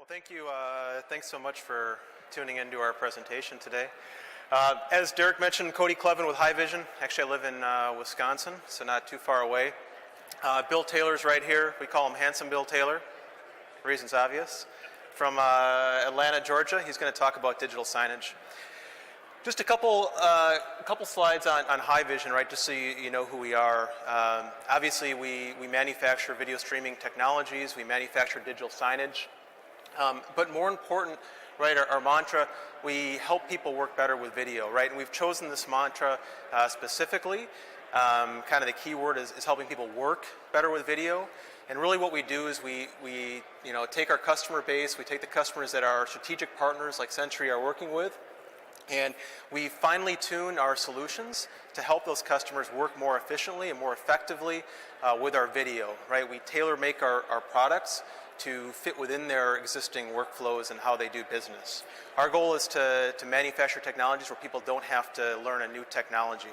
Thank you. Thanks so much for tuning into our presentation today. As Derek mentioned, Cody Kleven with Haivision. Actually, I live in Wisconsin, so not too far away. Bill Taylor's right here. We call him Handsome Bill Taylor. Reason's obvious. From Atlanta, Georgia. He's going to talk about digital signage. Just a couple slides on Haivision, right? Just so you know who we are. Obviously, we manufacture video streaming technologies. We manufacture digital signage. But more important, right, our mantra, we help people work better with video, right? And we've chosen this mantra specifically. Kind of the key word is helping people work better with video. And really what we do is we take our customer base, we take the customers that our strategic partners like Sentry are working with, and we finely tune our solutions to help those customers work more efficiently and more effectively with our video, right? We tailor make our products to fit within their existing workflows and how they do business. Our goal is to manufacture technologies where people don't have to learn a new technology.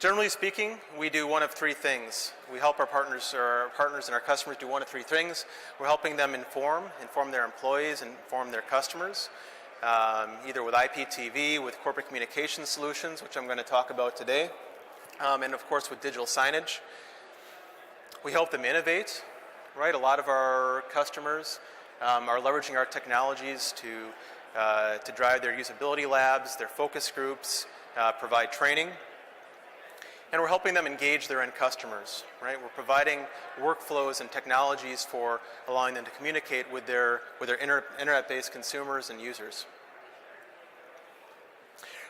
Generally speaking, we do one of three things. We help our partners and our customers do one of three things. We're helping them inform their employees, inform their customers, either with IPTV, with corporate communication solutions, which I'm going to talk about today, and of course with digital signage. We help them innovate, right? A lot of our customers are leveraging our technologies to drive their usability labs, their focus groups, provide training. And we're helping them engage their end customers, right? We're providing workflows and technologies for allowing them to communicate with their internet-based consumers and users.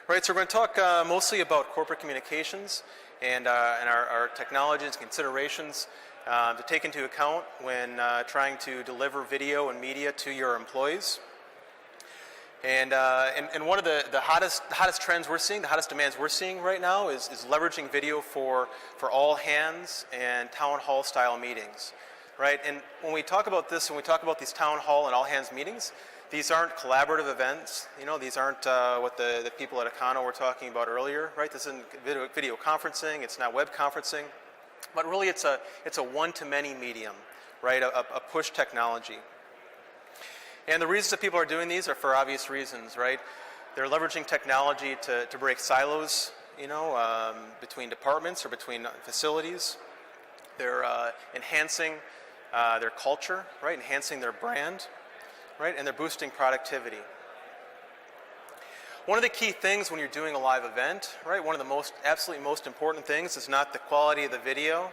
Right, so we're going to talk mostly about corporate communications and our technologies and considerations to take into account when trying to deliver video and media to your employees. And one of the hottest trends we're seeing, the hottest demands we're seeing right now is leveraging video for all hands and town hall style meetings, right? And when we talk about this, when we talk about these town hall and all hands meetings, these aren't collaborative events. These aren't what the people at Econo were talking about earlier, right? This isn't video conferencing. It's not web conferencing, but really it's a one-to-many medium, right? A push technology. And the reasons that people are doing these are for obvious reasons, right? They're leveraging technology to break silos, between departments or between facilities. They're enhancing their culture, right? Enhancing their brand, right? And they're boosting productivity. One of the key things when you're doing a live event, right? One of the absolutely most important things is not the quality of the video,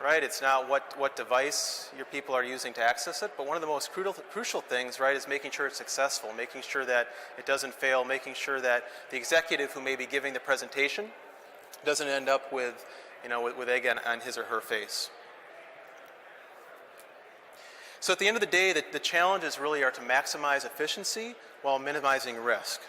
right? It's not what device your people are using to access it, but one of the most crucial things, right, is making sure it's successful, making sure that it doesn't fail, making sure that the executive who may be giving the presentation doesn't end up with egg on his or her face. So at the end of the day, the challenges really are to maximize efficiency while minimizing risk.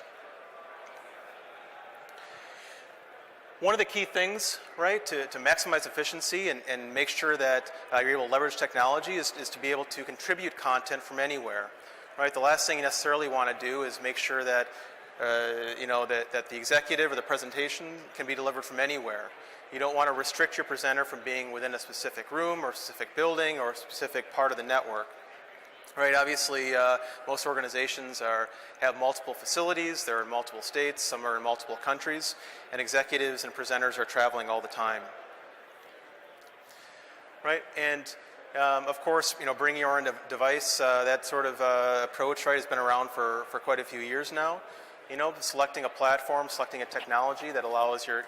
One of the key things, right, to maximize efficiency and make sure that you're able to leverage technology is to be able to contribute content from anywhere, right? The last thing you necessarily want to do is make sure that that the executive or the presentation can be delivered from anywhere. You don't want to restrict your presenter from being within a specific room or a specific building or a specific part of the network. Right, obviously, most organizations have multiple facilities. They're in multiple states. Some are in multiple countries, and executives and presenters are traveling all the time. Right, and of course, bring your own device. That sort of approach, right, has been around for quite a few years now. Selecting a platform, selecting a technology that allows your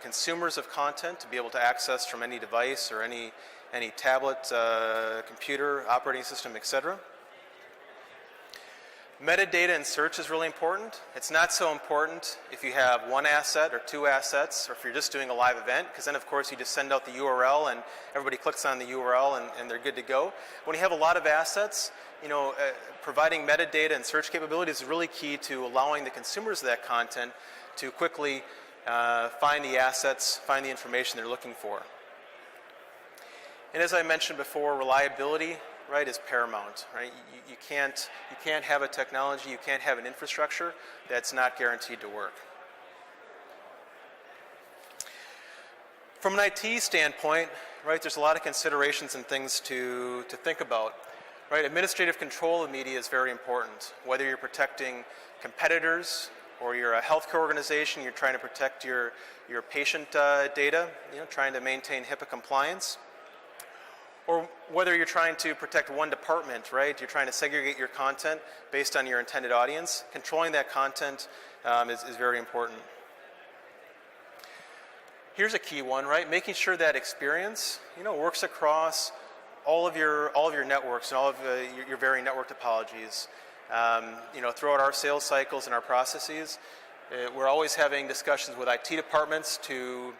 consumers of content to be able to access from any device or any tablet, computer, operating system, etc. Metadata and search is really important. It's not so important if you have one asset or two assets, or if you're just doing a live event, because then of course you just send out the URL and everybody clicks on the URL and they're good to go. When you have a lot of assets, providing metadata and search capabilities is really key to allowing the consumers of that content to quickly find the assets, find the information they're looking for. And as I mentioned before, reliability, right, is paramount, right? You can't have a technology, you can't have an infrastructure that's not guaranteed to work. From an IT standpoint, right, there's a lot of considerations and things to think about. Right, administrative control of media is very important. Whether you're protecting competitors or you're a healthcare organization, you're trying to protect your patient data, trying to maintain HIPAA compliance, or whether you're trying to protect one department, right? You're trying to segregate your content based on your intended audience. Controlling that content is very important. Here's a key one, right? Making sure that experience, works across all of your networks and all of your varying network topologies. Throughout our sales cycles and our processes, we're always having discussions with IT departments to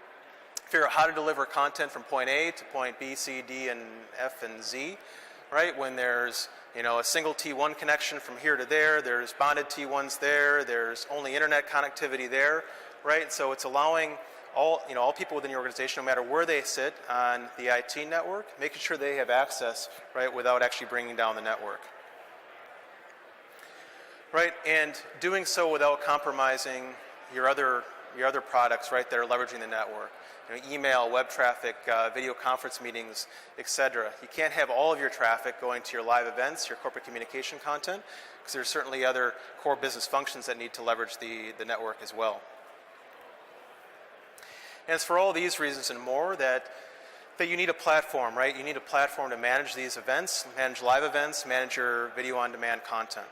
figure out how to deliver content from point A to point B, C, D, and F, and Z, right? When there's, a single T1 connection from here to there, there's bonded T1s there, there's only internet connectivity there, right? So it's allowing all people within your organization, no matter where they sit on the IT network, making sure they have access, right, without actually bringing down the network. Right, and doing so without compromising your other products, right, that are leveraging the network. Email, web traffic, video conference meetings, etc. You can't have all of your traffic going to your live events, your corporate communication content, because there's certainly other core business functions that need to leverage the network as well. And it's for all these reasons and more that you need a platform, right? You need a platform to manage these events, manage live events, manage your video on demand content.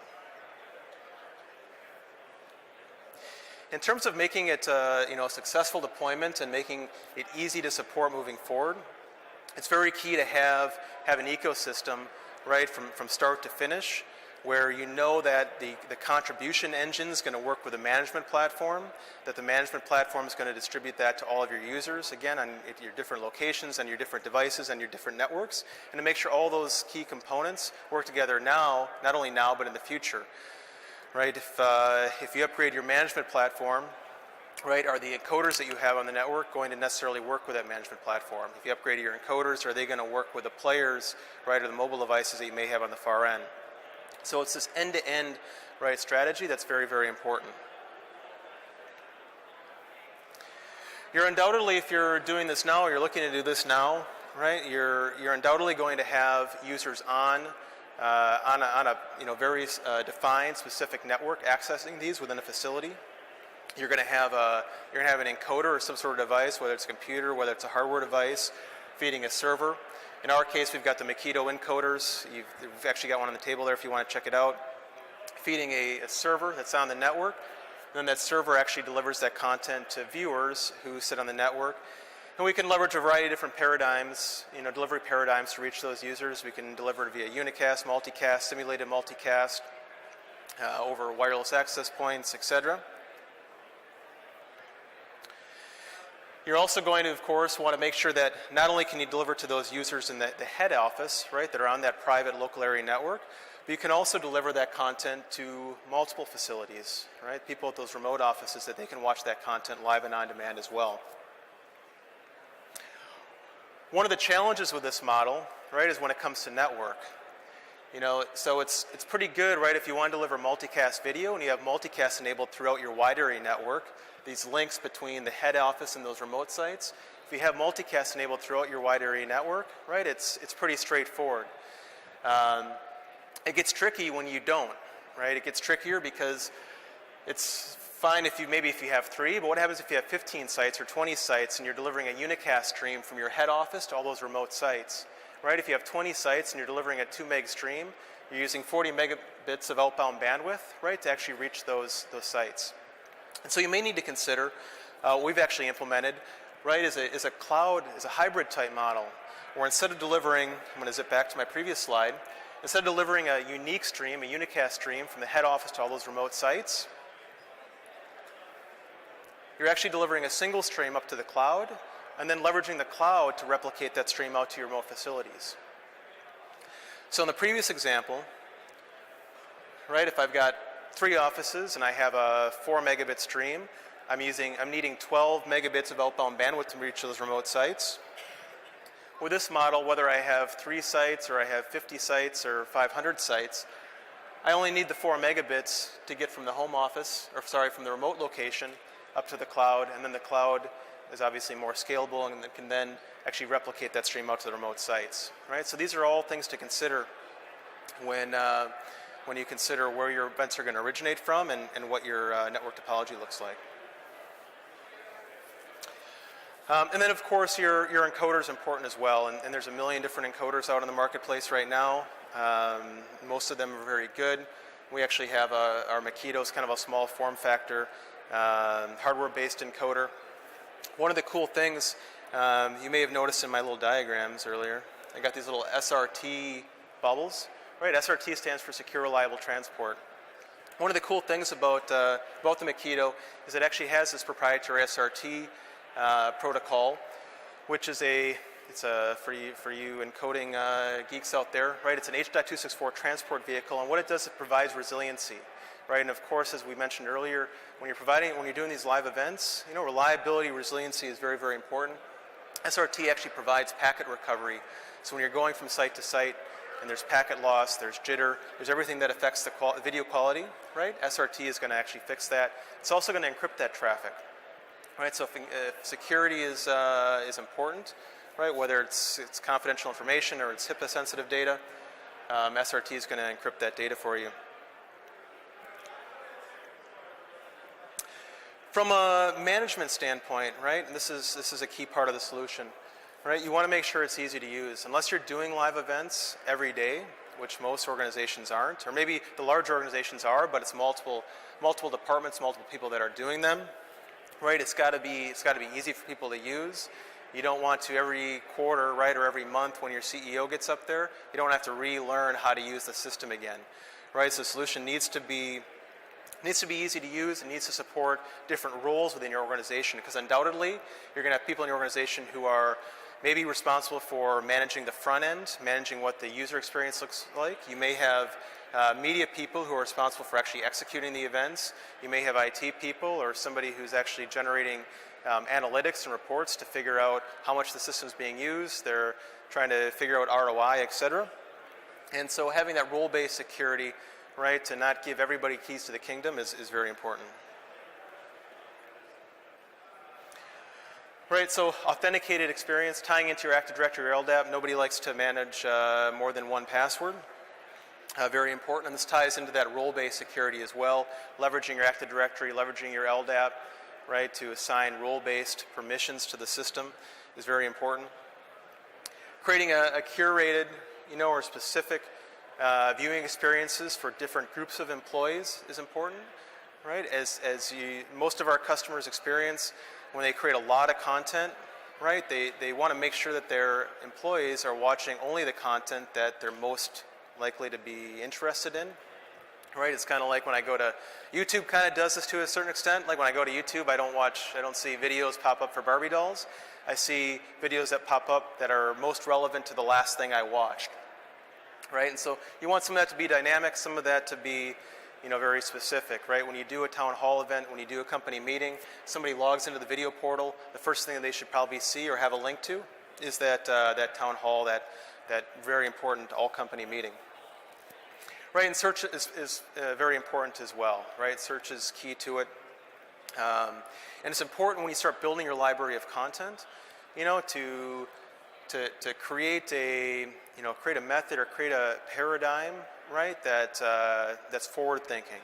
In terms of making it a successful deployment and making it easy to support moving forward, it's very key to have an ecosystem, right, from start to finish, where that the contribution engine is going to work with a management platform, that the management platform is going to distribute that to all of your users, again, on your different locations, on your different devices, and your different networks, and to make sure all those key components work together now, not only now, but in the future. Right? If you upgrade your management platform, right, are the encoders that you have on the network going to necessarily work with that management platform? If you upgrade your encoders, are they going to work with the players, right, or the mobile devices that you may have on the far end? So it's this end-to-end, right, strategy that's very, very important. You're undoubtedly, if you're doing this now, or you're looking to do this now, right, you're undoubtedly going to have users on a very defined specific network accessing these within a facility. You're going to have an encoder or some sort of device, whether it's a computer, whether it's a hardware device, feeding a server. In our case, we've got the Makito encoders. We've actually got one on the table there if you want to check it out. Feeding a server that's on the network. And then that server actually delivers that content to viewers who sit on the network. And we can leverage a variety of different paradigms, delivery paradigms to reach those users. We can deliver it via unicast, multicast, simulated multicast, over wireless access points, etc. You're also going to, of course, want to make sure that not only can you deliver to those users in the head office, right, that are on that private local area network, but you can also deliver that content to multiple facilities, right, people at those remote offices that they can watch that content live and on demand as well. One of the challenges with this model, right, is when it comes to network. So it's pretty good, right, if you want to deliver multicast video and you have multicast enabled throughout your wide area network, these links between the head office and those remote sites. If you have multicast enabled throughout your wide area network, right, it's pretty straightforward. It gets tricky when you don't, right? It gets trickier because it's fine if you have 3, but what happens if you have 15 sites or 20 sites and you're delivering a unicast stream from your head office to all those remote sites, right? If you have 20 sites and you're delivering a 2 meg stream, you're using 40 megabits of outbound bandwidth, right, to actually reach those sites. And so you may need to consider, what we've actually implemented, right, is a cloud, is a hybrid type model, where instead of delivering, I'm going to zip back to my previous slide, instead of delivering a unique stream, a unicast stream from the head office to all those remote sites, you're actually delivering a single stream up to the cloud and then leveraging the cloud to replicate that stream out to your remote facilities. So in the previous example, right, if I've got 3 offices and I have a 4 megabit stream, I'm needing 12 megabits of outbound bandwidth to reach those remote sites. With this model, whether I have 3 sites or I have 50 sites or 500 sites, I only need the 4 megabits to get from the home office, from the remote location up to the cloud, and then the cloud is obviously more scalable and can then actually replicate that stream out to the remote sites, right? So these are all things to consider when you consider where your events are going to originate from and what your network topology looks like. And then, of course, your encoder is important as well, and there's a million different encoders out in the marketplace right now. Most of them are very good. We actually have our Makito is kind of a small form factor, hardware-based encoder. One of the cool things you may have noticed in my little diagrams earlier, I got these little SRT bubbles. Right, SRT stands for Secure Reliable Transport. One of the cool things about the Makito is it actually has this proprietary SRT protocol, which is for you encoding geeks out there, right? It's an H.264 transport vehicle, and what it does, it provides resiliency, right? And of course, as we mentioned earlier, when you're doing these live events, reliability, resiliency is very, very important. SRT actually provides packet recovery, so when you're going from site to site, and there's packet loss, there's jitter, there's everything that affects the video quality, right? SRT is going to actually fix that. It's also going to encrypt that traffic, right? So if security is important, right? Whether it's confidential information or it's HIPAA-sensitive data, SRT is going to encrypt that data for you. From a management standpoint, right? And this is a key part of the solution. Right, you want to make sure it's easy to use. Unless you're doing live events every day, which most organizations aren't, or maybe the large organizations are, but it's multiple departments, multiple people that are doing them. Right, it's got to be easy for people to use. You don't want to every quarter, right, or every month when your CEO gets up there, you don't have to relearn how to use the system again. Right, so the solution needs to be easy to use and needs to support different roles within your organization, because undoubtedly you're going to have people in your organization who are maybe responsible for managing the front end, managing what the user experience looks like. You may have media people who are responsible for actually executing the events. You may have IT people or somebody who's actually generating analytics and reports to figure out how much the system is being used. They're trying to figure out ROI, et cetera. And so having that role-based security, right, to not give everybody keys to the kingdom is very important. Right, so authenticated experience, tying into your Active Directory or LDAP. Nobody likes to manage more than one password. Very important, and this ties into that role-based security as well. Leveraging your Active Directory, leveraging your LDAP, right, to assign role-based permissions to the system is very important. Creating a curated, or specific viewing experiences for different groups of employees is important, right? As most of our customers experience, when they create a lot of content, right, they want to make sure that their employees are watching only the content that they're most likely to be interested in, right? It's kind of like when I go to YouTube, kind of does this to a certain extent. Like when I go to YouTube, I don't see videos pop up for Barbie dolls. I see videos that pop up that are most relevant to the last thing I watched, right? And so you want some of that to be dynamic, some of that to be very specific, right? When you do a town hall event, when you do a company meeting, somebody logs into the video portal, the first thing that they should probably see or have a link to is that town hall, that very important all-company meeting. Right, and search is very important as well, right? Search is key to it. And it's important when you start building your library of content, to create a method or create a paradigm, right? That's forward thinking,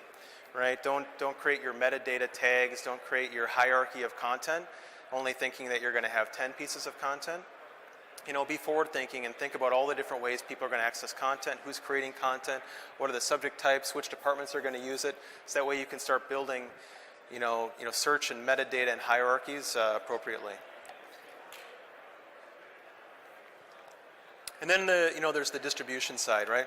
right? Don't create your metadata tags. Don't create your hierarchy of content, only thinking that you're going to have 10 pieces of content. Be forward thinking and think about all the different ways people are going to access content, who's creating content, what are the subject types, which departments are going to use it. So that way you can start building, search and metadata and hierarchies appropriately. And then there's the distribution side, right?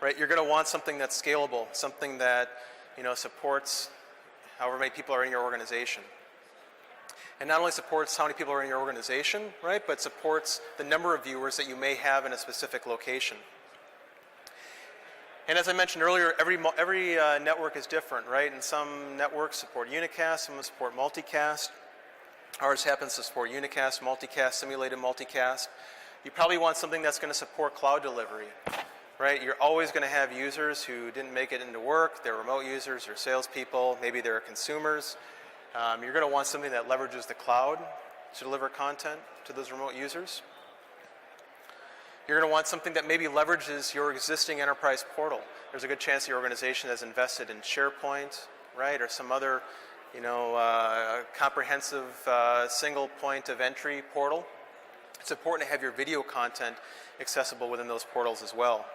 Right, you're going to want something that's scalable, something that supports however many people are in your organization. And not only supports how many people are in your organization, right, but supports the number of viewers that you may have in a specific location. And as I mentioned earlier, every network is different, right? And some networks support unicast, some support multicast. Ours happens to support unicast, multicast, simulated multicast. You probably want something that's going to support cloud delivery, right? You're always going to have users who didn't make it into work. They're remote users or salespeople. Maybe they're consumers. You're going to want something that leverages the cloud to deliver content to those remote users. You're going to want something that maybe leverages your existing enterprise portal. There's a good chance your organization has invested in SharePoint, right, or some other, comprehensive single point of entry portal. It's important to have your video content accessible within those portals as well.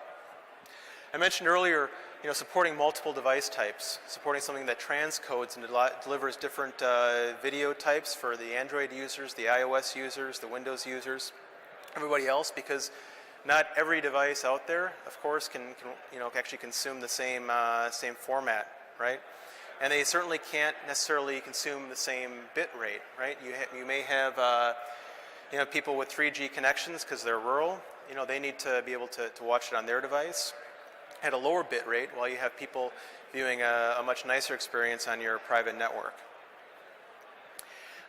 I mentioned earlier, supporting multiple device types, supporting something that transcodes and delivers different video types for the Android users, the iOS users, the Windows users, everybody else, because not every device out there, of course, can actually consume the same format, right? And they certainly can't necessarily consume the same bit rate, right? You may have people with 3G connections because they're rural. They need to be able to watch it on their device at a lower bit rate, while you have people viewing a much nicer experience on your private network.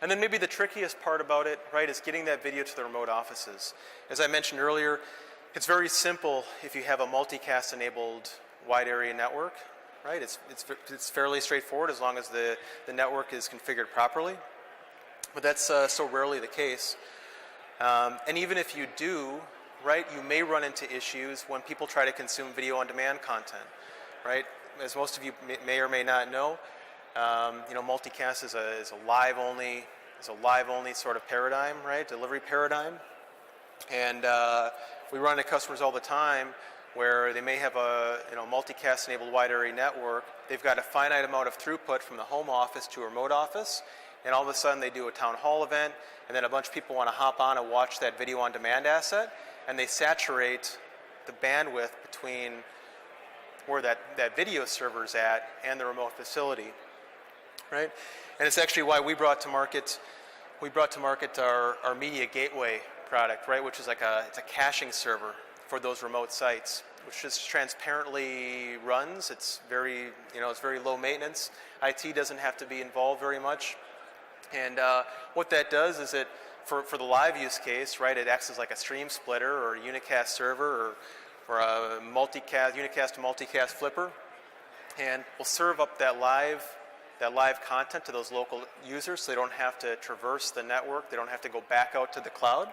And then maybe the trickiest part about it, right, is getting that video to the remote offices. As I mentioned earlier, it's very simple if you have a multicast-enabled wide area network, right? It's fairly straightforward as long as the network is configured properly. But that's so rarely the case. And even if you do, right, you may run into issues when people try to consume video on demand content, right? As most of you may or may not know, multicast is a live only sort of paradigm, right? Delivery paradigm. And we run into customers all the time where they may have a multicast enabled wide area network. They've got a finite amount of throughput from the home office to a remote office, and all of a sudden they do a town hall event, and then a bunch of people want to hop on and watch that video on demand asset, and they saturate the bandwidth between where that video server is at and the remote facility, right? And it's actually why we brought to market our media gateway product, right, which is it's a caching server for those remote sites, which just transparently runs. It's very low maintenance. IT doesn't have to be involved very much. And what that does is for the live use case, right, it acts as like a stream splitter or a unicast server or a unicast to multicast flipper, and will serve up that live content to those local users, so they don't have to traverse the network. They don't have to go back out to the cloud.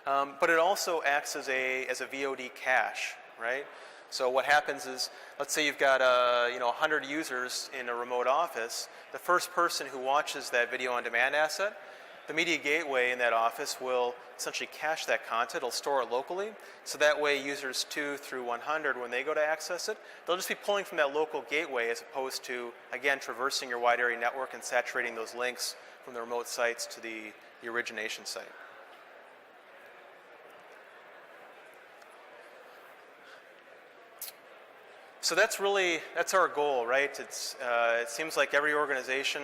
But it also acts as a VOD cache, right? So what happens is, let's say you've got 100 users in a remote office. The first person who watches that video on demand asset, the media gateway in that office will essentially cache that content. It'll store it locally, so that way users 2 through 100, when they go to access it, they'll just be pulling from that local gateway, as opposed to, again, traversing your wide area network and saturating those links from the remote sites to the origination site. So that's our goal, right? It seems like every organization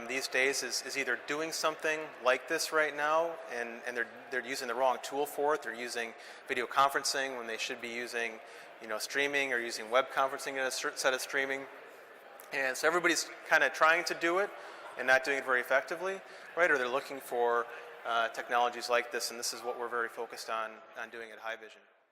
these days is either doing something like this right now, and they're using the wrong tool for it. They're using video conferencing when they should be using streaming, or using web conferencing in a certain set of streaming. And so everybody's kind of trying to do it and not doing it very effectively, right? Or they're looking for technologies like this, and this is what we're very focused on doing at Haivision.